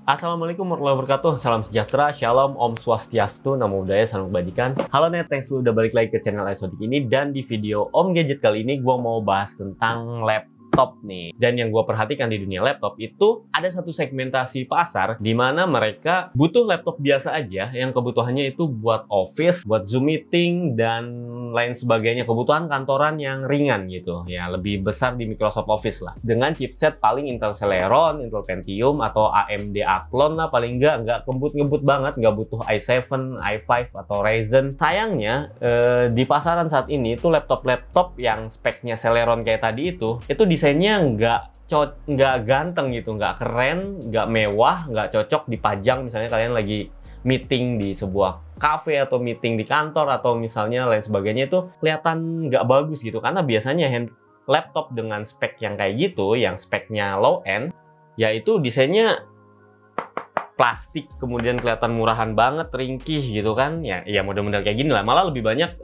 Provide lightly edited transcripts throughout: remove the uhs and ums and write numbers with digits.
Assalamualaikum warahmatullahi wabarakatuh. Salam sejahtera, shalom, om swastiastu, namo buddhaya, salam kebajikan. Halo net, thanks lu udah balik lagi ke channel Exotic ini. Dan di video Om Gadget kali ini gue mau bahas tentang laptop nih. Dan yang gue perhatikan di dunia laptop itu ada satu segmentasi pasar di mana mereka butuh laptop biasa aja yang kebutuhannya itu buat office, buat Zoom meeting dan lain sebagainya, kebutuhan kantoran yang ringan gitu ya, lebih besar di Microsoft Office lah, dengan chipset paling Intel Celeron, Intel Pentium atau AMD Athlon lah, paling nggak kebut-ngebut banget, nggak butuh i7, i5 atau Ryzen. Sayangnya di pasaran saat ini itu laptop-laptop yang speknya Celeron kayak tadi itu desainnya nggak ganteng gitu, nggak keren, nggak mewah, nggak cocok dipajang misalnya kalian lagi meeting di sebuah cafe atau meeting di kantor atau misalnya lain sebagainya, itu kelihatan nggak bagus gitu. Karena biasanya laptop dengan spek yang kayak gitu, yang speknya low end, yaitu desainnya plastik, kemudian kelihatan murahan banget, ringkih gitu kan ya, model-model kayak gini lah. Malah lebih banyak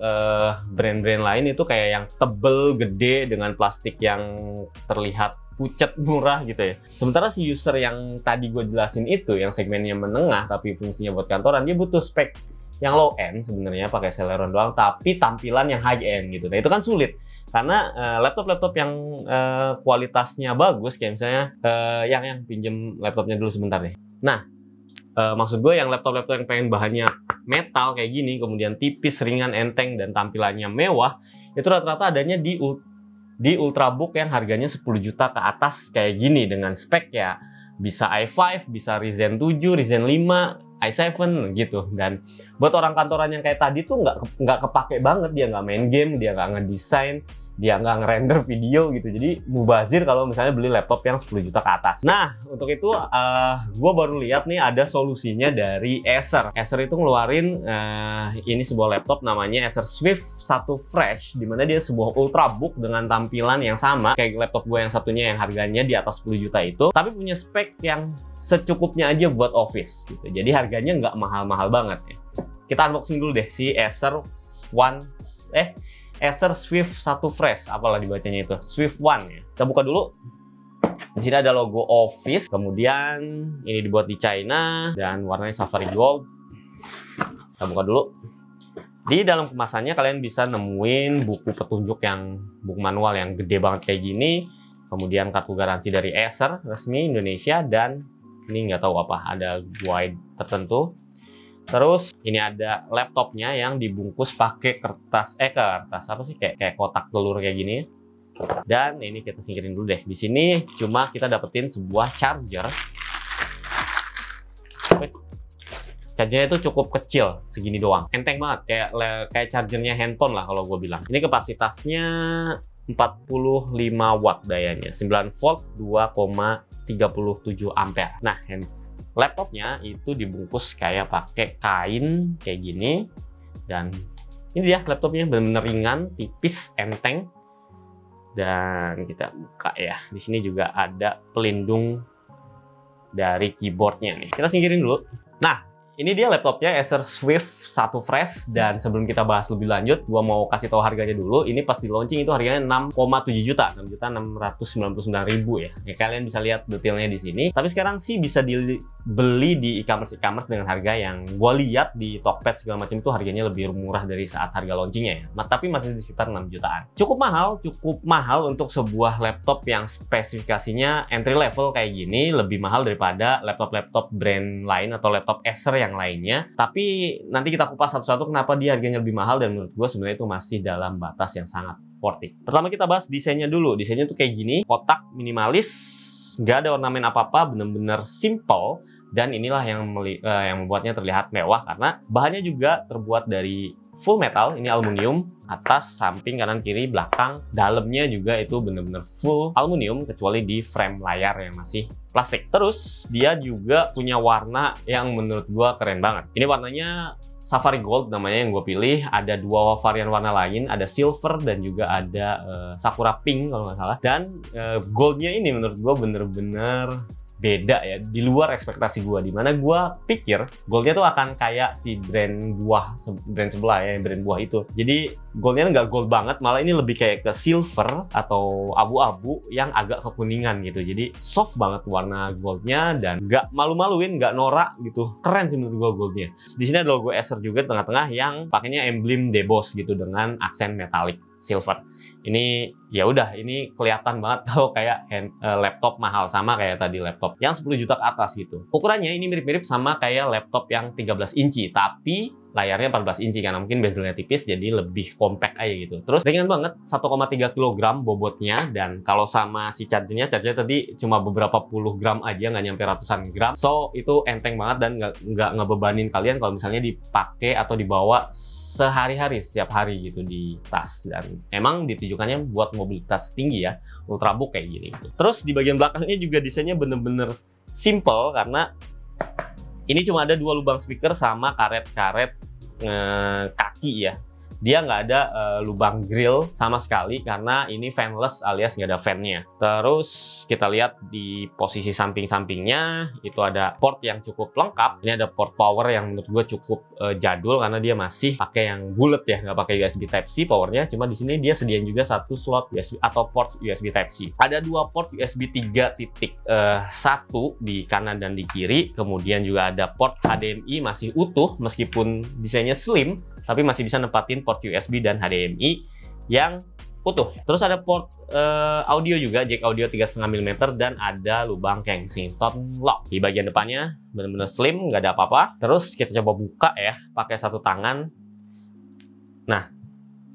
brand-brand lain itu kayak yang tebel, gede, dengan plastik yang terlihat pucet, murah gitu ya. Sementara si user yang tadi gue jelasin itu, yang segmennya menengah tapi fungsinya buat kantoran, dia butuh spek yang low end sebenarnya, pakai Celeron doang tapi tampilan yang high end gitu. Nah itu kan sulit karena laptop-laptop yang kualitasnya bagus, kayak misalnya yang pinjem laptopnya dulu sebentar nih. Nah maksud gue yang laptop-laptop yang pengen bahannya metal kayak gini, kemudian tipis, ringan, enteng, dan tampilannya mewah, itu rata-rata adanya di Ultrabook yang harganya 10 juta ke atas kayak gini, dengan spek ya bisa i5, bisa Ryzen 7, Ryzen 5, i7 gitu. Dan buat orang kantoran yang kayak tadi tuh nggak kepake banget, dia nggak main game, dia nggak ngedesain, dia nggak ngerender video gitu. Jadi mubazir kalau misalnya beli laptop yang 10 juta ke atas. Nah, untuk itu gue baru lihat nih ada solusinya dari Acer. Acer itu ngeluarin ini sebuah laptop namanya Acer Swift 1 Fresh, dimana dia sebuah ultrabook dengan tampilan yang sama kayak laptop gue yang satunya yang harganya di atas 10 juta itu, tapi punya spek yang secukupnya aja buat office gitu. Jadi harganya nggak mahal-mahal banget ya. Kita unboxing dulu deh si Acer Acer Swift 1 Fresh, apalah dibacanya itu, Swift One ya. Kita buka dulu. Di sini ada logo Office, kemudian ini dibuat di China dan warnanya Safari Gold. Kita buka dulu. Di dalam kemasannya kalian bisa nemuin buku petunjuk buku manual yang gede banget kayak gini. Kemudian kartu garansi dari Acer resmi Indonesia, dan ini nggak tahu apa, ada guide tertentu. Terus ini ada laptopnya yang dibungkus pakai kertas apa sih, kayak kotak telur kayak gini. Dan ini kita singkirin dulu deh. Di sini cuma kita dapetin sebuah charger. Chargernya itu cukup kecil, segini doang, enteng banget, kayak chargernya handphone lah kalau gue bilang. Ini kapasitasnya 45 watt dayanya, 9 volt, 2,37 ampere. Nah, laptopnya itu dibungkus kayak pakai kain kayak gini, dan ini dia laptopnya, benar-benar ringan, tipis, enteng. Dan kita buka ya. Di sini juga ada pelindung dari keyboardnya nih. Kita singkirin dulu. Nah, ini dia laptopnya Acer Swift 1 Fresh. Dan sebelum kita bahas lebih lanjut, gua mau kasih tahu harganya dulu. Ini pas di launching itu harganya 6,7 juta, 6.699.000 ya. Kalian bisa lihat detailnya di sini. Tapi sekarang sih bisa dibeli di e-commerce dengan harga yang gua lihat di Tokped segala macam itu harganya lebih murah dari saat harga launchingnya ya. Tapi masih di sekitar 6 jutaan. Cukup mahal untuk sebuah laptop yang spesifikasinya entry level kayak gini, lebih mahal daripada laptop-laptop brand lain atau laptop Acer yang lainnya. Tapi nanti kita kupas satu-satu kenapa dia harganya lebih mahal, dan menurut gue sebenarnya itu masih dalam batas yang sangat worth it. Pertama kita bahas desainnya dulu. Desainnya tuh kayak gini, kotak, minimalis, nggak ada ornamen apa-apa, bener-bener simple. Dan inilah yang membuatnya terlihat mewah, karena bahannya juga terbuat dari full metal. Ini aluminium, atas, samping, kanan, kiri, belakang, dalamnya juga itu bener-bener full aluminium, kecuali di frame layar yang masih plastik. Terus dia juga punya warna yang menurut gua keren banget. Ini warnanya Safari Gold namanya yang gue pilih. Ada dua varian warna lain, ada silver dan juga ada sakura pink kalau nggak salah. Dan goldnya ini menurut gue bener-bener beda ya, di luar ekspektasi gue, dimana gue pikir goldnya tuh akan kayak si brand sebelah ya, brand buah itu. Jadi goldnya nggak gold banget, malah ini lebih kayak ke silver atau abu-abu yang agak kekuningan gitu. Jadi soft banget warna goldnya dan nggak malu-maluin, nggak norak gitu. Keren sih menurut gue goldnya. Di sini ada logo Acer juga di tengah-tengah yang pakainya emblem deboss gitu dengan aksen metalik silver. Ini ya udah, ini kelihatan banget kalau kayak laptop mahal, sama kayak tadi laptop yang 10 juta ke atas gitu. Ukurannya ini mirip-mirip sama kayak laptop yang 13 inci, tapi layarnya 14 inci karena mungkin bezelnya tipis jadi lebih compact aja gitu. Terus ringan banget, 1,3 kg bobotnya, dan kalau sama si chargernya tadi cuma beberapa puluh gram aja, nggak nyampe ratusan gram. So itu enteng banget dan nggak ngebebanin kalian kalau misalnya dipakai atau dibawa sehari-hari, setiap hari gitu di tas. Dan emang ditujukannya buat mobilitas tinggi ya, ultrabook kayak gini gitu. Terus di bagian belakangnya juga desainnya bener-bener simple karena ini cuma ada 2 lubang speaker sama karet-karet kaki ya. Dia nggak ada lubang grill sama sekali karena ini fanless alias nggak ada fan-nya. Terus kita lihat di posisi samping-sampingnya itu ada port yang cukup lengkap. Ini ada port power yang menurut gue cukup jadul karena dia masih pakai yang bulat ya, nggak pakai USB Type-C powernya. Cuma di sini dia sediain juga satu slot USB atau port USB Type-C. Ada 2 port USB 3.1 di kanan dan di kiri. Kemudian juga ada port HDMI masih utuh meskipun desainnya slim, tapi masih bisa nempatin port USB dan HDMI yang utuh. Terus ada port audio juga, jack audio 3,5 mm, dan ada lubang Kensington lock. Di bagian depannya benar-benar slim, nggak ada apa-apa. Terus kita coba buka ya, pakai satu tangan. Nah,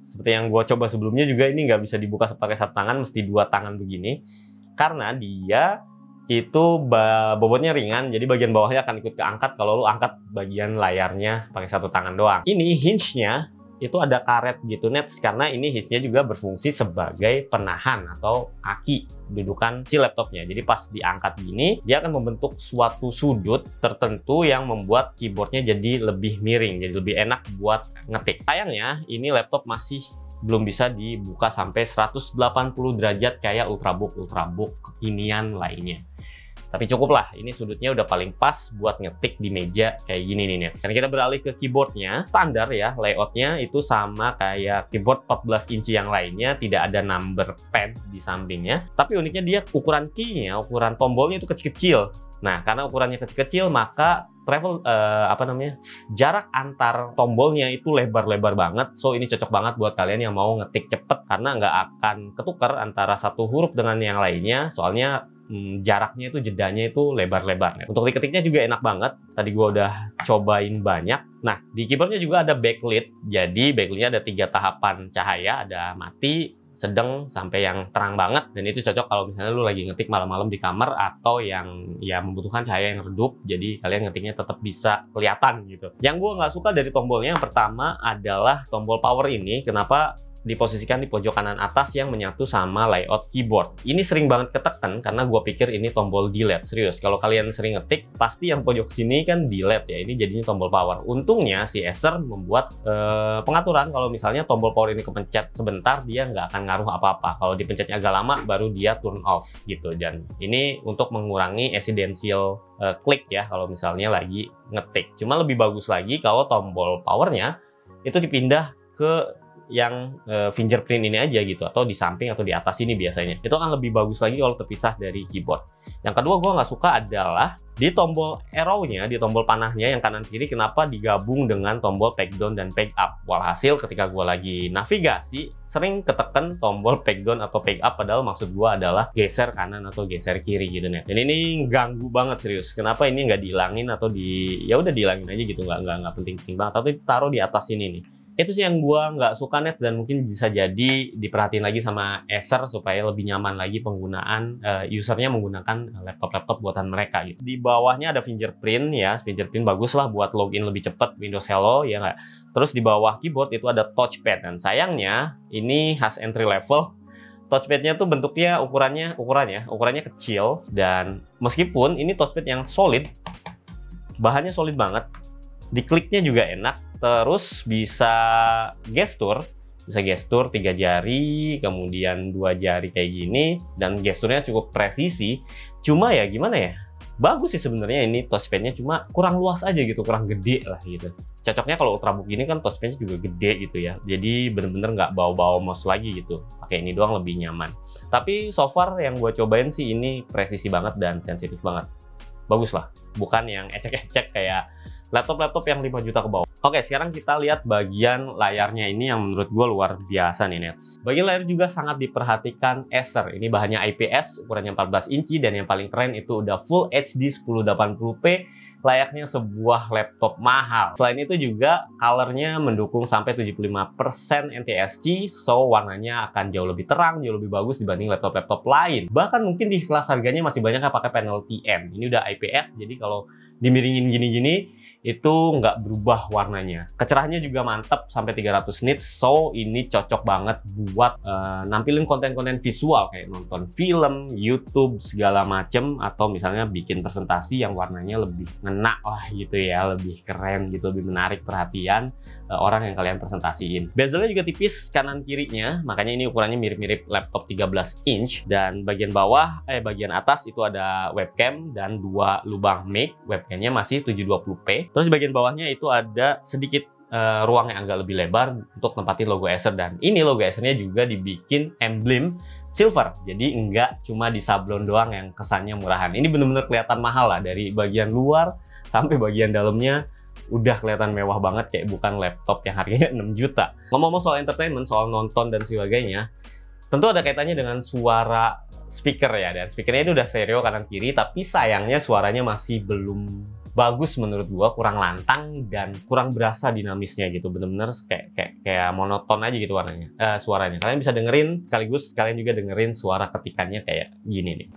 seperti yang gue coba sebelumnya juga, ini nggak bisa dibuka pakai satu tangan, mesti 2 tangan begini. Karena dia itu bobotnya ringan, jadi bagian bawahnya akan ikut keangkat kalau lu angkat bagian layarnya pakai satu tangan doang. Ini hinge-nya itu ada karet gitu Nets, karena ini hinge-nya juga berfungsi sebagai penahan atau kaki dudukan si laptopnya. Jadi pas diangkat gini, dia akan membentuk suatu sudut tertentu yang membuat keyboardnya jadi lebih miring, jadi lebih enak buat ngetik. Sayangnya ini laptop masih belum bisa dibuka sampai 180 derajat kayak ultrabook kekinian lainnya. Tapi cukup lah, ini sudutnya udah paling pas buat ngetik di meja kayak gini nih Nets. Dan kita beralih ke keyboardnya, standar ya, layoutnya itu sama kayak keyboard 14 inci yang lainnya, tidak ada number pad di sampingnya. Tapi uniknya dia ukuran keynya, ukuran tombolnya itu kecil-kecil. Nah, karena ukurannya kecil-kecil, maka jarak antar tombolnya itu lebar-lebar banget. So ini cocok banget buat kalian yang mau ngetik cepet karena nggak akan ketukar antara satu huruf dengan yang lainnya. Soalnya jaraknya itu, jedanya itu lebar-lebar. Untuk diketiknya juga enak banget. Tadi gua udah cobain banyak. Nah, di keyboardnya juga ada backlit. Jadi backlit-nya ada 3 tahapan cahaya, ada mati, sedang, sampai yang terang banget. Dan itu cocok kalau misalnya lu lagi ngetik malam-malam di kamar atau yang ya membutuhkan cahaya yang redup, jadi kalian ngetiknya tetap bisa kelihatan gitu. Yang gue nggak suka dari tombolnya, yang pertama adalah tombol power ini. Kenapa diposisikan di pojok kanan atas yang menyatu sama layout keyboard? Ini sering banget ketekan karena gue pikir ini tombol delete. Serius, kalau kalian sering ngetik pasti yang pojok sini kan delete ya, ini jadinya tombol power. Untungnya si Acer membuat pengaturan kalau misalnya tombol power ini kepencet sebentar, dia nggak akan ngaruh apa-apa. Kalau dipencetnya agak lama baru dia turn off gitu. Dan ini untuk mengurangi accidental klik ya kalau misalnya lagi ngetik. Cuma lebih bagus lagi kalau tombol powernya itu dipindah ke yang fingerprint ini aja gitu, atau di samping atau di atas ini biasanya. Itu akan lebih bagus lagi kalau terpisah dari keyboard. Yang kedua gue nggak suka adalah di tombol arrow-nya, di tombol panahnya yang kanan kiri, kenapa digabung dengan tombol peg down dan peg up. Walhasil ketika gue lagi navigasi sering ketekan tombol peg down atau peg up, padahal maksud gue adalah geser kanan atau geser kiri gitu nih. Dan ini ganggu banget serius. Kenapa ini nggak dihilangin atau ya udah dihilangin aja gitu, nggak penting-penting banget, tapi taruh di atas ini nih. Itu sih yang gua nggak suka Net, dan mungkin bisa jadi diperhatiin lagi sama Acer supaya lebih nyaman lagi penggunaan usernya menggunakan laptop-laptop buatan mereka gitu. Di bawahnya ada fingerprint ya, fingerprint bagus lah buat login lebih cepat Windows Hello ya nggak. Terus di bawah keyboard itu ada touchpad, dan sayangnya ini khas entry level. Touchpadnya tuh bentuknya ukurannya kecil, dan meskipun ini touchpad yang solid, bahannya solid banget. Dikliknya juga enak, terus bisa gestur 3 jari, kemudian 2 jari kayak gini, dan gesturnya cukup presisi. Cuma ya gimana ya, bagus sih sebenarnya ini touchpadnya, cuma kurang luas aja gitu, kurang gede lah gitu. Cocoknya kalau Ultrabook ini kan touchpad-nya juga gede gitu ya. Jadi bener-bener nggak bawa-bawa mouse lagi gitu. Pakai ini doang lebih nyaman. Tapi so far yang gue cobain sih ini presisi banget dan sensitif banget. Bagus lah. Bukan yang ecek-ecek kayak laptop-laptop yang 5 juta ke bawah. Oke, sekarang kita lihat bagian layarnya ini yang menurut gue luar biasa nih, Nets. Bagian layar juga sangat diperhatikan Acer. Ini bahannya IPS, ukurannya 14 inci, dan yang paling keren itu udah Full HD 1080p, layaknya sebuah laptop mahal. Selain itu juga colornya mendukung sampai 75% NTSC, so warnanya akan jauh lebih terang, jauh lebih bagus dibanding laptop-laptop lain. Bahkan mungkin di kelas harganya masih banyak yang pakai panel TN. Ini udah IPS, jadi kalau dimiringin gini-gini itu nggak berubah warnanya. Kecerahannya juga mantap sampai 300 nits, so ini cocok banget buat nampilin konten-konten visual kayak nonton film, YouTube segala macem, atau misalnya bikin presentasi yang warnanya lebih ngena, wah gitu ya, lebih keren gitu, lebih menarik perhatian orang yang kalian presentasiin. Bezelnya juga tipis kanan kirinya, makanya ini ukurannya mirip-mirip laptop 13 inch, dan bagian bawah, bagian atas itu ada webcam dan 2 lubang mic. Webcamnya masih 720p. Terus di bagian bawahnya itu ada sedikit ruang yang agak lebih lebar untuk tempatin logo Acer, dan ini logo Acer-nya juga dibikin emblem silver, jadi enggak cuma di sablon doang yang kesannya murahan. Ini bener-bener kelihatan mahal lah, dari bagian luar sampai bagian dalamnya udah kelihatan mewah banget, kayak bukan laptop yang harganya 6 juta. Ngomong-ngomong soal entertainment, soal nonton dan sebagainya, tentu ada kaitannya dengan suara speaker ya, dan speakernya itu udah stereo kanan kiri, tapi sayangnya suaranya masih belum bagus menurut gua, kurang lantang dan kurang berasa dinamisnya gitu, bener-bener kayak monoton aja gitu warnanya, suaranya. Kalian bisa dengerin, sekaligus kalian juga dengerin suara ketikannya kayak gini nih.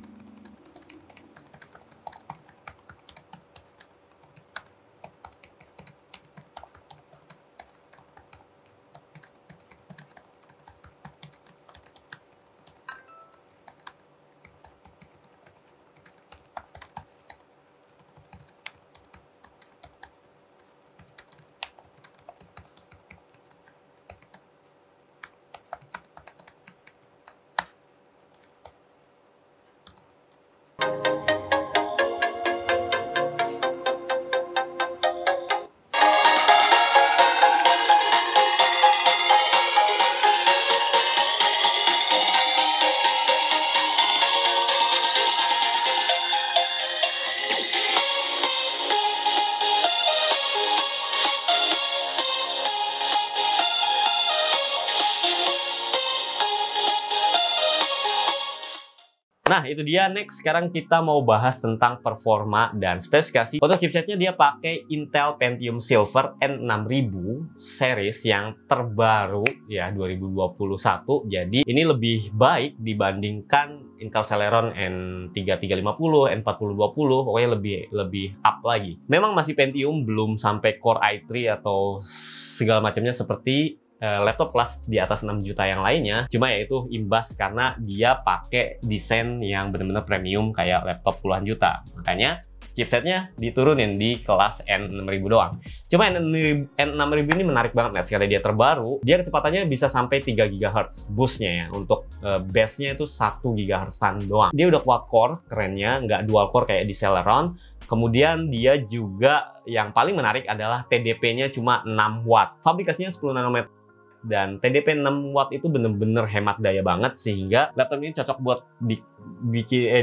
Nah, itu dia. Next, sekarang kita mau bahas tentang performa dan spesifikasi. Untuk chipsetnya dia pakai Intel Pentium Silver N6000 series yang terbaru ya, 2021. Jadi ini lebih baik dibandingkan Intel Celeron N3350, N4020, pokoknya lebih up lagi. Memang masih Pentium, belum sampai Core i3 atau segala macamnya seperti laptop kelas di atas 6 juta yang lainnya, cuma yaitu imbas karena dia pakai desain yang benar-benar premium kayak laptop puluhan juta. Makanya chipsetnya diturunin di kelas N6000 doang. Cuma N6000 ini menarik banget, net. Sekali dia terbaru, dia kecepatannya bisa sampai 3 GHz boostnya ya. Untuk base-nya itu 1 GHz-an doang. Dia udah quad core, kerennya, nggak dual core kayak di Celeron. Kemudian dia juga yang paling menarik adalah TDP-nya cuma 6 watt. Fabrikasinya 10 nanometer. Dan TDP 6 watt itu bener-bener hemat daya banget, sehingga laptop ini cocok buat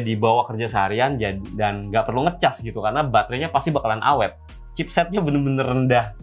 dibawa kerja seharian dan nggak perlu ngecas gitu, karena baterainya pasti bakalan awet. Chipsetnya bener-bener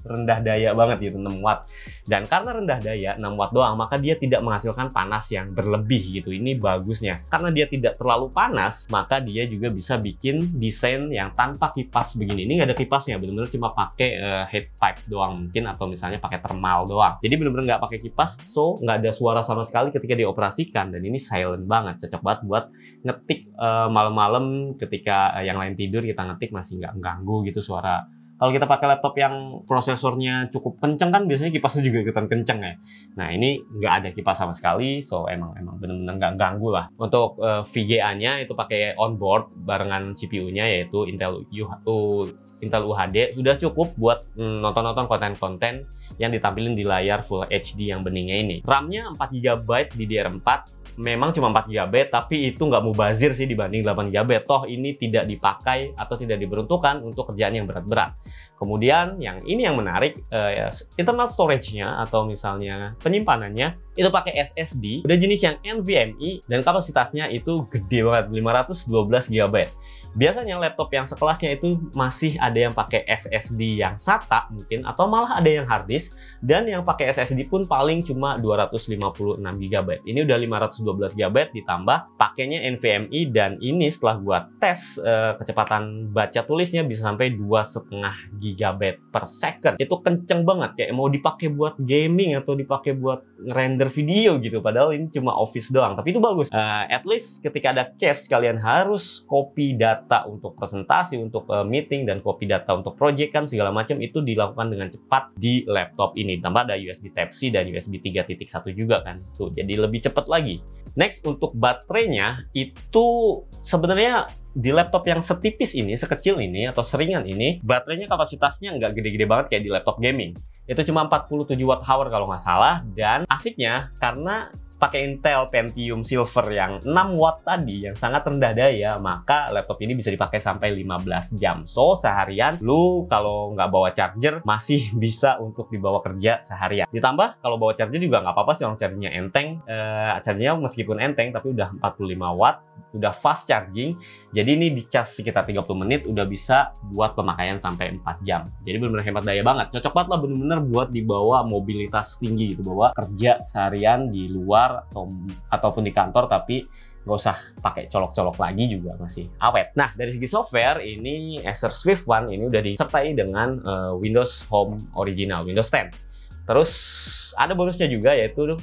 rendah daya banget gitu, 6 watt. Dan karena rendah daya 6 watt doang, maka dia tidak menghasilkan panas yang berlebih gitu. Ini bagusnya. Karena dia tidak terlalu panas, maka dia juga bisa bikin desain yang tanpa kipas begini. Ini nggak ada kipasnya, bener-bener cuma pakai heat pipe doang mungkin, atau misalnya pakai thermal doang. Jadi bener-bener nggak pakai kipas, so nggak ada suara sama sekali ketika dioperasikan. Dan ini silent banget, cocok banget buat ngetik malam-malam ketika yang lain tidur, kita ngetik masih nggak ganggu gitu suara. Kalau kita pakai laptop yang prosesornya cukup kenceng kan biasanya kipasnya juga ikutan kenceng ya. Nah ini nggak ada kipas sama sekali, so emang bener-bener nggak ganggu lah. Untuk VGA-nya itu pakai onboard barengan CPU-nya yaitu Intel UHD, sudah cukup buat nonton-nonton konten-konten yang ditampilin di layar Full HD yang beningnya ini. RAM-nya 4 GB DDR4. Memang cuma 4 GB, tapi itu nggak mubazir sih dibanding 8 GB. Toh ini tidak dipakai atau tidak diperuntukkan untuk kerjaan yang berat-berat. Kemudian yang ini yang menarik, internal storage-nya atau misalnya penyimpanannya itu pakai SSD, udah jenis yang NVMe dan kapasitasnya itu gede banget, 512 GB. Biasanya laptop yang sekelasnya itu masih ada yang pakai SSD yang SATA mungkin, atau malah ada yang hard disk, dan yang pakai SSD pun paling cuma 256 GB. Ini udah 512 GB ditambah pakainya NVMe, dan ini setelah gua tes kecepatan baca tulisnya bisa sampai 2,5 GB per second. Itu kenceng banget, kayak mau dipakai buat gaming atau dipakai buat render video gitu, padahal ini cuma office doang, tapi itu bagus. At least ketika ada case kalian harus copy data untuk presentasi, untuk meeting, dan copy data untuk project kan segala macam itu dilakukan dengan cepat di laptop ini. Tambah ada USB Type-C dan USB 3.1 juga kan, tuh jadi lebih cepat lagi. Next, untuk baterainya itu sebenarnya di laptop yang setipis ini, sekecil ini atau seringan ini, baterainya kapasitasnya nggak gede-gede banget kayak di laptop gaming. Itu cuma 47 watt hour kalau nggak salah, dan asiknya karena pakai Intel Pentium Silver yang 6 watt tadi, yang sangat rendah daya, maka laptop ini bisa dipakai sampai 15 jam. So, seharian lu kalau nggak bawa charger masih bisa untuk dibawa kerja seharian. Ditambah kalau bawa charger juga nggak apa-apa sih, orang chargernya enteng. Chargernya meskipun enteng tapi udah 45 watt, udah fast charging. Jadi ini dicas sekitar 30 menit udah bisa buat pemakaian sampai 4 jam. Jadi benar-benar hemat daya banget. Cocok banget lah bener-bener buat dibawa mobilitas tinggi gitu, bawa kerja seharian di luar ataupun di kantor, tapi nggak usah pakai colok-colok lagi juga masih awet. Nah, dari segi software ini Acer Swift One ini udah disertai dengan Windows Home original, Windows 10. Terus ada bonusnya juga, yaitu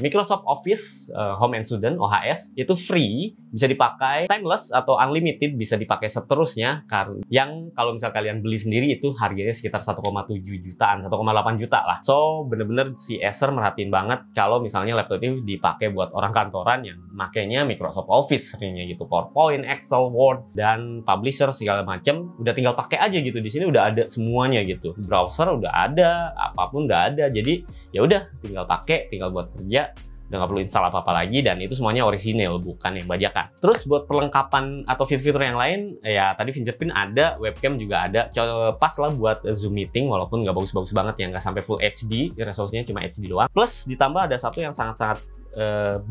Microsoft Office Home and Student (OHS) itu free, bisa dipakai timeless atau unlimited, bisa dipakai seterusnya. Yang kalau misal kalian beli sendiri itu harganya sekitar 1,7 jutaan, 1,8 juta lah. So bener-bener si Acer merhatiin banget kalau misalnya laptop ini dipakai buat orang kantoran yang makainya Microsoft Office seringnya gitu, PowerPoint, Excel, Word, dan Publisher segala macam. Udah tinggal pakai aja gitu, di sini udah ada semuanya gitu. Browser udah ada, apapun udah ada. Jadi ya udah tinggal pakai, tinggal buat kerja, udah nggak perlu install apa-apa lagi, dan itu semuanya orisinil, bukan yang bajakan. Terus buat perlengkapan atau fitur-fitur yang lain, ya tadi fingerprint ada, webcam juga ada, pas lah buat Zoom meeting, walaupun nggak bagus-bagus banget ya, nggak sampai Full HD, resolusinya cuma HD doang. Plus ditambah ada satu yang sangat-sangat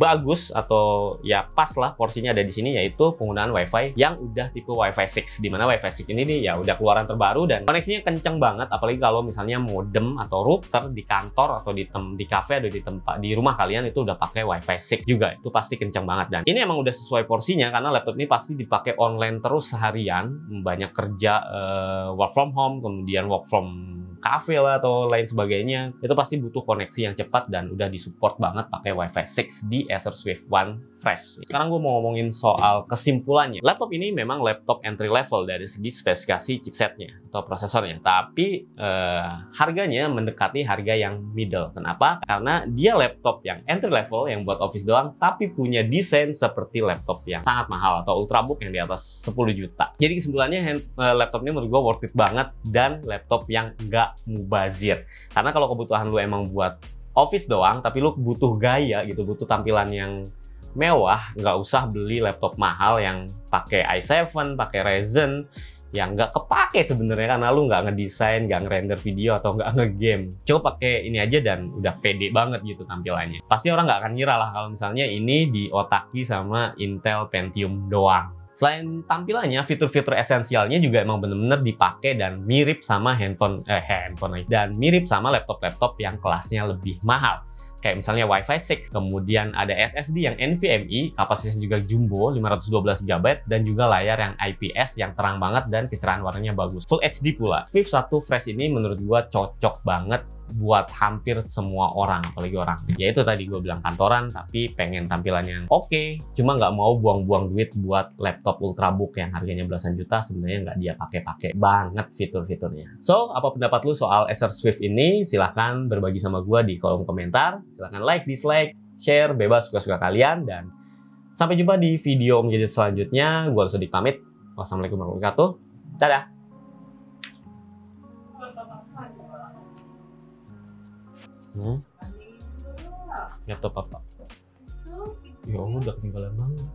bagus atau ya pas lah porsinya ada di sini, yaitu penggunaan WiFi yang udah tipe WiFi 6, dimana WiFi 6 ini nih ya udah keluaran terbaru dan koneksinya kenceng banget, apalagi kalau misalnya modem atau router di kantor atau di cafe atau di tempat di rumah kalian itu udah pakai WiFi 6 juga, itu pasti kenceng banget. Dan ini emang udah sesuai porsinya karena laptop ini pasti dipakai online terus seharian, banyak kerja work from home, kemudian work from cafe lah atau lain sebagainya, itu pasti butuh koneksi yang cepat dan udah disupport banget pakai WiFi 6 di Acer Swift One Fresh. Sekarang gue mau ngomongin soal kesimpulannya. Laptop ini memang laptop entry level dari segi spesifikasi chipsetnya atau prosesornya, tapi harganya mendekati harga yang middle. Kenapa? Karena dia laptop yang entry level yang buat office doang, tapi punya desain seperti laptop yang sangat mahal atau ultrabook yang di atas 10 juta. Jadi kesimpulannya laptop ini menurut gue worth it banget dan laptop yang nggak mubazir. Karena kalau kebutuhan lu emang buat office doang, tapi lu butuh gaya gitu, butuh tampilan yang mewah, nggak usah beli laptop mahal yang pakai i7, pakai Ryzen, yang nggak kepake sebenarnya karena lu nggak ngedesain, nggak ngerender video atau nggak ngegame. Coba pakai ini aja dan udah pede banget gitu tampilannya. Pasti orang nggak akan ngira lah kalau misalnya ini diotaki sama Intel Pentium doang. Selain tampilannya, fitur-fitur esensialnya juga emang bener-bener dipakai dan mirip sama handphone dan mirip sama laptop-laptop yang kelasnya lebih mahal. Kayak misalnya WiFi 6, kemudian ada SSD yang NVMe, kapasitasnya juga jumbo, 512 GB, dan juga layar yang IPS yang terang banget dan kecerahan warnanya bagus. Full HD pula. Swift 1 Fresh ini menurut gua cocok banget buat hampir semua orang, apalagi orang ya itu tadi gue bilang kantoran tapi pengen tampilan yang oke, cuma nggak mau buang-buang duit buat laptop ultrabook yang harganya belasan juta, sebenarnya nggak dia pakai banget fitur-fiturnya. So, apa pendapat lu soal Acer Swift ini? Silahkan berbagi sama gue di kolom komentar, silahkan like, dislike, share, bebas suka-suka kalian, dan sampai jumpa di video menjadi selanjutnya. Gue Sodik pamit. Wassalamualaikum warahmatullahi wabarakatuh. Dadah. Laptop apa? Ya udah ketinggalan banget.